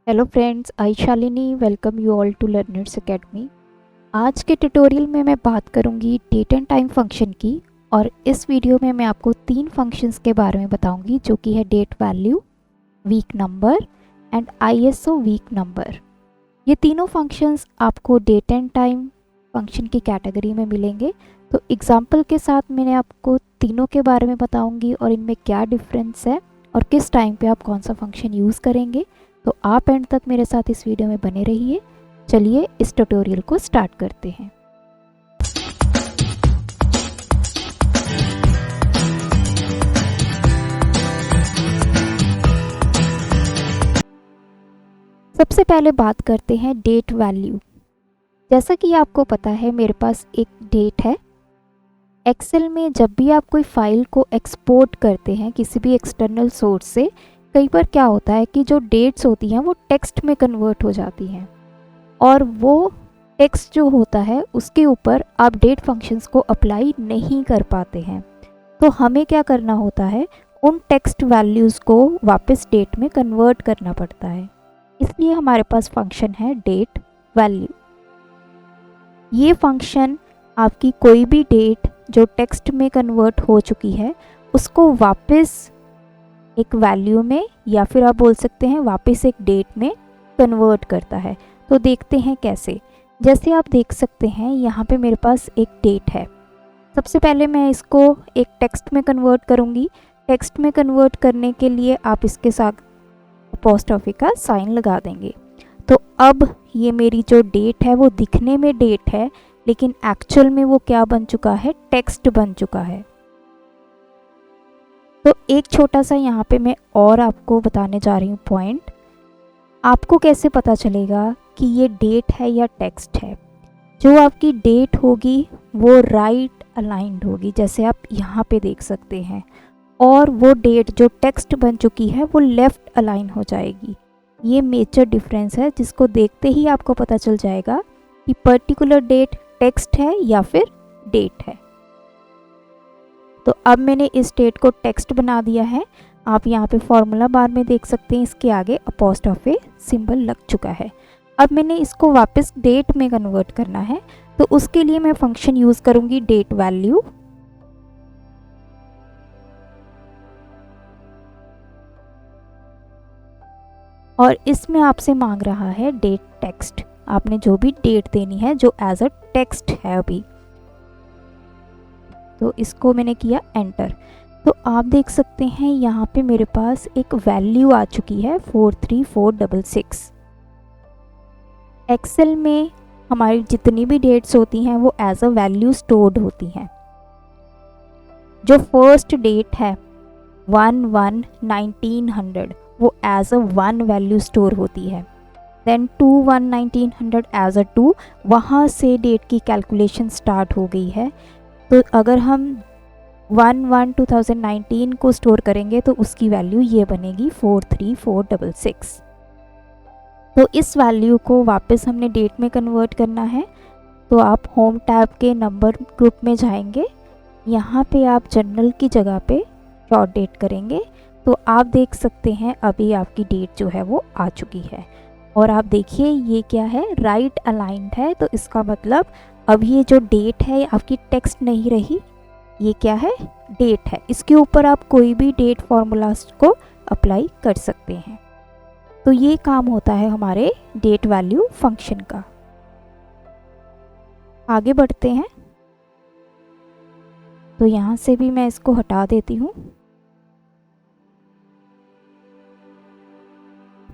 Hello friends, I Shalini welcome you all to learners academy. आज के tutorial में मैं बात करूंगी डेट एंड टाइम फंक्शन की। और इस वीडियो में मैं आपको 3 फंक्शंस के बारे में बताऊंगी, जो कि है date value, week number and ISO week number. ये तीनों फंक्शंस आपको डेट एंड टाइम फंक्शन की कैटेगरी में मिलेंगे। तो एग्जाम्पल के साथ मैंने आपको तीनों के बारे में बताऊँगी और इनमें क्या डिफरेंस है और किस टाइम पर आप कौन सा फंक्शन यूज़ करेंगे। तो आप एंड तक मेरे साथ इस वीडियो में बने रहिए। चलिए इस ट्यूटोरियल को स्टार्ट करते हैं। सबसे पहले बात करते हैं डेट वैल्यू। जैसा कि आपको पता है, मेरे पास एक डेट है। एक्सेल में जब भी आप कोई फाइल को एक्सपोर्ट करते हैं किसी भी एक्सटर्नल सोर्स से, कई बार क्या होता है कि जो डेट्स होती हैं वो टेक्स्ट में कन्वर्ट हो जाती हैं, और वो टेक्स्ट जो होता है उसके ऊपर आप डेट फंक्शंस को अप्लाई नहीं कर पाते हैं। तो हमें क्या करना होता है, उन टेक्स्ट वैल्यूज़ को वापस डेट में कन्वर्ट करना पड़ता है। इसलिए हमारे पास फंक्शन है डेट वैल्यू। ये फंक्शन आपकी कोई भी डेट जो टेक्स्ट में कन्वर्ट हो चुकी है उसको वापस एक वैल्यू में, या फिर आप बोल सकते हैं वापस एक डेट में कन्वर्ट करता है। तो देखते हैं कैसे। जैसे आप देख सकते हैं यहाँ पे मेरे पास एक डेट है। सबसे पहले मैं इसको एक टेक्स्ट में कन्वर्ट करूँगी। टेक्स्ट में कन्वर्ट करने के लिए आप इसके साथ अपोस्ट्रोफी का साइन लगा देंगे। तो अब ये मेरी जो डेट है वो दिखने में डेट है, लेकिन एक्चुअल में वो क्या बन चुका है, टेक्स्ट बन चुका है। तो एक छोटा सा यहाँ पे मैं और आपको बताने जा रही हूँ पॉइंट। आपको कैसे पता चलेगा कि ये डेट है या टेक्स्ट है। जो आपकी डेट होगी वो राइट अलाइंड होगी, जैसे आप यहाँ पे देख सकते हैं, और वो डेट जो टेक्स्ट बन चुकी है वो लेफ़्ट अलाइन हो जाएगी। ये मेजर डिफरेंस है, जिसको देखते ही आपको पता चल जाएगा कि पर्टिकुलर डेट टेक्स्ट है या फिर डेट है। तो अब मैंने इस डेट को टेक्स्ट बना दिया है। आप यहाँ पे फॉर्मूला बार में देख सकते हैं, इसके आगे अपोस्ट्रोफी सिंबल लग चुका है। अब मैंने इसको वापस डेट में कन्वर्ट करना है, तो उसके लिए मैं फंक्शन यूज़ करूँगी डेट वैल्यू। और इसमें आपसे मांग रहा है डेट टेक्स्ट। आपने जो भी डेट देनी है जो एज अ टेक्स्ट है अभी। तो इसको मैंने किया एंटर। तो आप देख सकते हैं यहाँ पे मेरे पास एक वैल्यू आ चुकी है 43466। एक्सेल में हमारी जितनी भी डेट्स होती हैं वो एज अ वैल्यू स्टोर्ड होती हैं। जो फर्स्ट डेट है 1/1/1900 वो एज अ 1 वैल्यू स्टोर होती है। देन 2/1/1900 एज अ 2, वहाँ से डेट की कैलकुलेशन स्टार्ट हो गई है। तो अगर हम 1/1/2019 को स्टोर करेंगे तो उसकी वैल्यू ये बनेगी 43466। तो इस वैल्यू को वापस हमने डेट में कन्वर्ट करना है। तो आप होम टैब के नंबर ग्रुप में जाएंगे, यहाँ पे आप जनरल की जगह पे शॉर्ट डेट करेंगे। तो आप देख सकते हैं अभी आपकी डेट जो है वो आ चुकी है। और आप देखिए ये क्या है, राइट अलाइंड है। तो इसका मतलब अब ये जो डेट है आपकी टेक्स्ट नहीं रही, ये क्या है, डेट है। इसके ऊपर आप कोई भी डेट फॉर्मूलाज को अप्लाई कर सकते हैं। तो ये काम होता है हमारे डेट वैल्यू फंक्शन का। आगे बढ़ते हैं। तो यहाँ से भी मैं इसको हटा देती हूँ।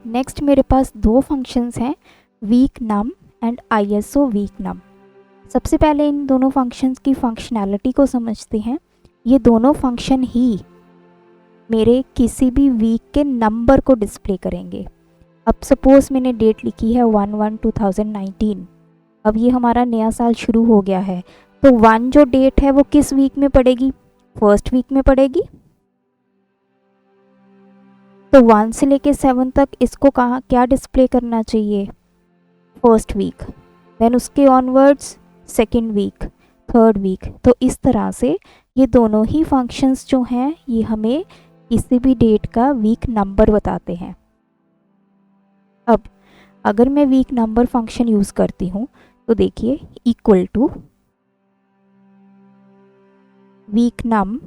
नेक्स्ट मेरे पास 2 फंक्शंस हैं, week num and ISO week num. सबसे पहले इन दोनों फंक्शंस की फंक्शनैलिटी को समझते हैं। ये दोनों फंक्शन ही मेरे किसी भी वीक के नंबर को डिस्प्ले करेंगे। अब सपोज़ मैंने डेट लिखी है 1/1/2019। अब ये हमारा नया साल शुरू हो गया है, तो 1 जो डेट है वो किस वीक में पड़ेगी, फर्स्ट वीक में पड़ेगी। तो 1 से लेके 7 तक इसको कहाँ क्या डिस्प्ले करना चाहिए, फर्स्ट वीक। देन उसके onwards second week, third week. तो इस तरह से ये दोनों ही फंक्शंस जो हैं ये हमें किसी भी डेट का वीक नंबर बताते हैं। अब अगर मैं वीक नंबर फंक्शन यूज़ करती हूँ तो देखिए इक्वल टू वीक नम,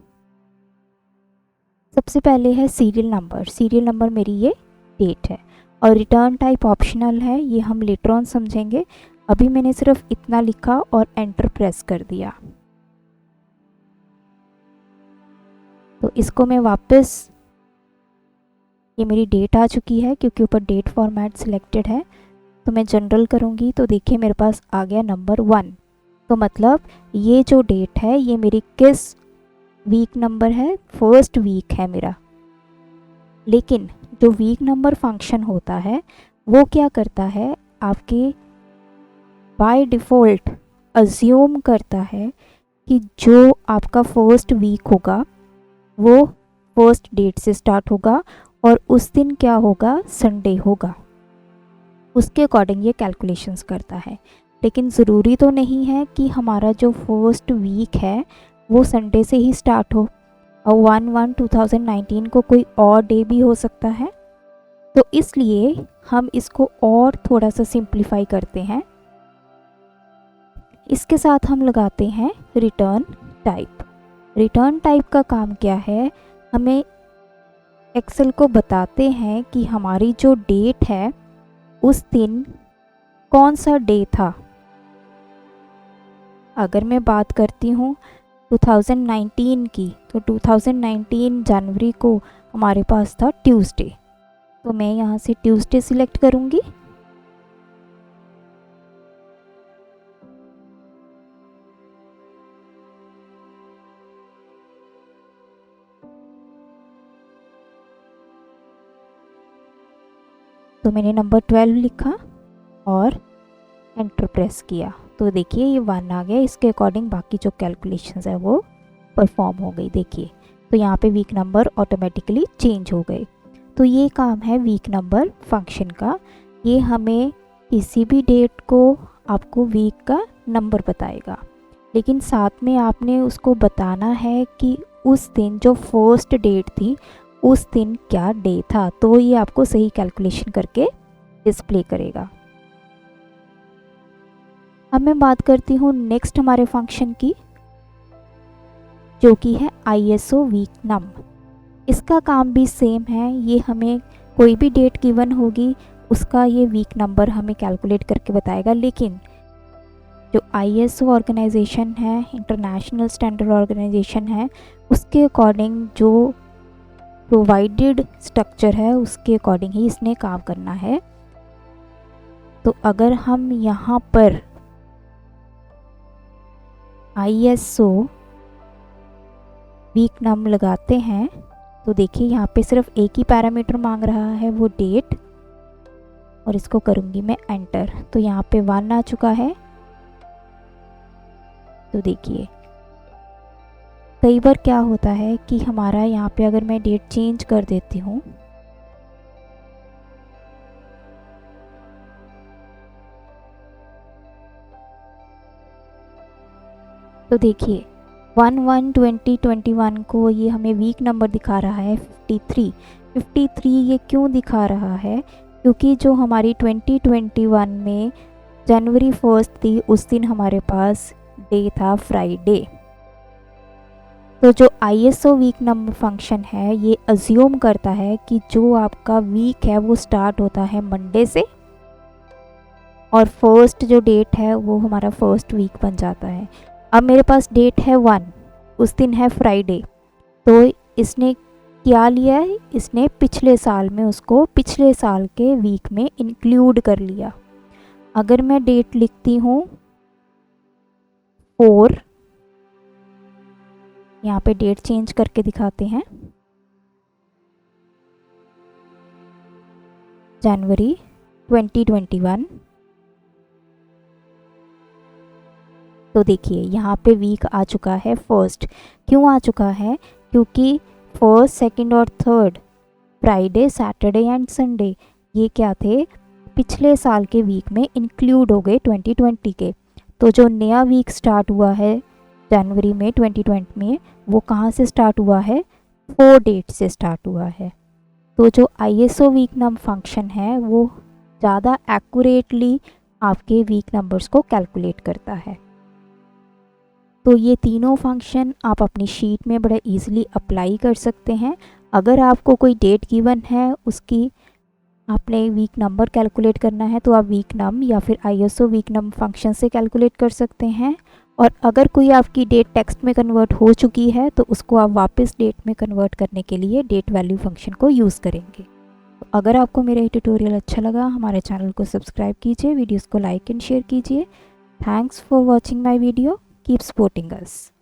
सबसे पहले है सीरियल नंबर मेरी ये डेट है, और रिटर्न टाइप ऑप्शनल है, ये हम लेटर ऑन समझेंगे। अभी मैंने सिर्फ इतना लिखा और एंटर प्रेस कर दिया। तो इसको मैं वापस, ये मेरी डेट आ चुकी है क्योंकि ऊपर डेट फॉर्मेट सिलेक्टेड है, तो मैं जनरल करूँगी तो देखिए मेरे पास आ गया नंबर 1। तो मतलब ये जो डेट है ये मेरी किस वीक नंबर है, फर्स्ट वीक है मेरा। लेकिन जो वीक नंबर फंक्शन होता है वो क्या करता है, आपके बाय डिफ़ॉल्ट अज्यूम करता है कि जो आपका फर्स्ट वीक होगा वो फर्स्ट डेट से स्टार्ट होगा और उस दिन क्या होगा, संडे होगा। उसके अकॉर्डिंग ये कैलकुलेशंस करता है। लेकिन ज़रूरी तो नहीं है कि हमारा जो फर्स्ट वीक है वो संडे से ही स्टार्ट हो, और 1/1/2019 को कोई और डे भी हो सकता है। तो इसलिए हम इसको और थोड़ा सा सिंप्लीफाई करते हैं। इसके साथ हम लगाते हैं रिटर्न टाइप। रिटर्न टाइप का काम क्या है, हमें एक्सेल को बताते हैं कि हमारी जो डेट है उस दिन कौन सा डे था। अगर मैं बात करती हूँ 2019 की, तो 2019 जनवरी को हमारे पास था ट्यूसडे, तो मैं यहाँ से ट्यूसडे सिलेक्ट करूँगी। तो मैंने नंबर 12 लिखा और एंटर प्रेस किया, तो देखिए ये 1 आ गया। इसके अकॉर्डिंग बाकी जो कैलकुलेशंस है वो परफॉर्म हो गई। देखिए तो यहाँ पे वीक नंबर ऑटोमेटिकली चेंज हो गए। तो ये काम है वीक नंबर फंक्शन का। ये हमें किसी भी डेट को आपको वीक का नंबर बताएगा, लेकिन साथ में आपने उसको बताना है कि उस दिन जो फर्स्ट डेट थी उस दिन क्या डे था, तो ये आपको सही कैलकुलेशन करके डिस्प्ले करेगा। अब मैं बात करती हूँ नेक्स्ट हमारे फंक्शन की, जो कि है ISO वीक नम। इसका काम भी सेम है, ये हमें कोई भी डेट गिवन होगी उसका ये वीक नंबर हमें कैलकुलेट करके बताएगा। लेकिन जो ISO ऑर्गेनाइजेशन है, इंटरनेशनल स्टैंडर्ड ऑर्गेनाइजेशन है, उसके अकॉर्डिंग जो प्रोवाइडेड स्ट्रक्चर है उसके अकॉर्डिंग ही इसने काम करना है। तो अगर हम यहाँ पर ISO वीक नम लगाते हैं तो देखिए यहाँ पे सिर्फ एक ही पैरामीटर मांग रहा है, वो डेट, और इसको करूँगी मैं एंटर, तो यहाँ पे 1 आ चुका है। तो देखिए कई बार क्या होता है कि हमारा यहाँ पे अगर मैं डेट चेंज कर देती हूँ, तो देखिए 1/1/2021 को ये हमें वीक नंबर दिखा रहा है 53। ये क्यों दिखा रहा है, क्योंकि जो हमारी 2021 में जनवरी 1 थी उस दिन हमारे पास डे था फ्राइडे। तो जो ISO वीक नंबर फंक्शन है ये अज्यूम करता है कि जो आपका वीक है वो स्टार्ट होता है मंडे से, और फर्स्ट जो डेट है वो हमारा फर्स्ट वीक बन जाता है। अब मेरे पास डेट है 1, उस दिन है फ्राइडे, तो इसने क्या लिया है, इसने पिछले साल में उसको पिछले साल के वीक में इंक्लूड कर लिया। अगर मैं डेट लिखती हूँ 4, यहाँ पे डेट चेंज करके दिखाते हैं, जनवरी 2021, तो देखिए यहाँ पे वीक आ चुका है फर्स्ट। क्यों आ चुका है, क्योंकि फर्स्ट, सेकंड और third, Friday, Saturday and Sunday, ये क्या थे, पिछले साल के वीक में इंक्लूड हो गए 2020 के। तो जो नया वीक स्टार्ट हुआ है जनवरी में 2020 में, वो कहाँ से स्टार्ट हुआ है, 4 डेट से स्टार्ट हुआ है। तो जो ISO वीक नम फंक्शन है वो ज़्यादा एक्यूरेटली आपके वीक नंबर्स को कैलकुलेट करता है। तो ये तीनों फंक्शन आप अपनी शीट में बड़े इजीली अप्लाई कर सकते हैं। अगर आपको कोई डेट गिवन है, उसकी आपने वीक नंबर कैलकुलेट करना है, तो आप वीक नम या फिर आईएसओ वीक नम फंक्शन से कैलकुलेट कर सकते हैं। और अगर कोई आपकी डेट टेक्स्ट में कन्वर्ट हो चुकी है तो उसको आप वापस डेट में कन्वर्ट करने के लिए डेट वैल्यू फंक्शन को यूज़ करेंगे। तो अगर आपको मेरा ये ट्यूटोरियल अच्छा लगा, हमारे चैनल को सब्सक्राइब कीजिए, वीडियोस को लाइक एंड शेयर कीजिए। Thanks for watching my video, keep supporting us.